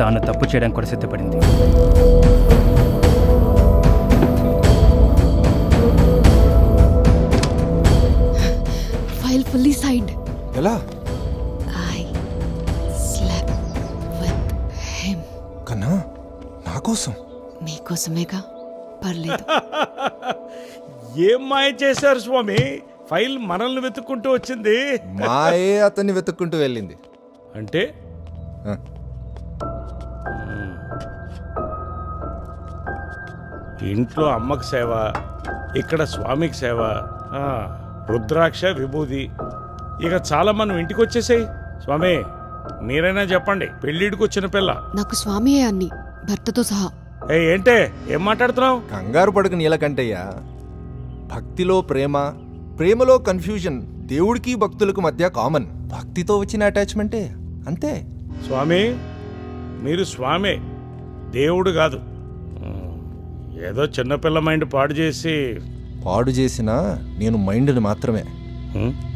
తాను తప్పు చేయడానికి కూడా సిద్ధపడింది. File fully signed. ఎలా? I slept with him. కన్నా నా కోసం? మీకోసమేగా, పర్లేదు. ఏం మాయ చేశారు స్వామి? ఫైల్ మనల్ని వెతుక్కుంటూ వచ్చింది. మాయే అతన్ని వెతుక్కుంటూ వెళ్ళింది. అంటే ఆ, ఇంట్లో అమ్మకి సేవ, ఇక్కడ స్వామికి సేవ, రుద్రాక్ష విభూది. ఇక చాలా మనం ఇంటికి వచ్చేసాయి. స్వామి మీరైనా చెప్పండి, పెళ్ళిడికి వచ్చిన పిల్ల. నాకు స్వామియే అన్ని, భర్తతో సహా. ఏంటే ఏం మాట్లాడుతున్నావు? కంగారు పడకు నీలకంటయ్యా. భక్తిలో ప్రేమ, ప్రేమలో కన్ఫ్యూజన్ దేవుడికి భక్తులకు మధ్య కామన్. భక్తితో వచ్చిన అటాచ్మెంటే, అంతే. స్వామి మీరు స్వామే, దేవుడు కాదు. ఏదో చిన్నపిల్ల మైండ్ పాడు చేసి. పాడు చేసినా నేను మైండ్ని మాత్రమే. ఉం?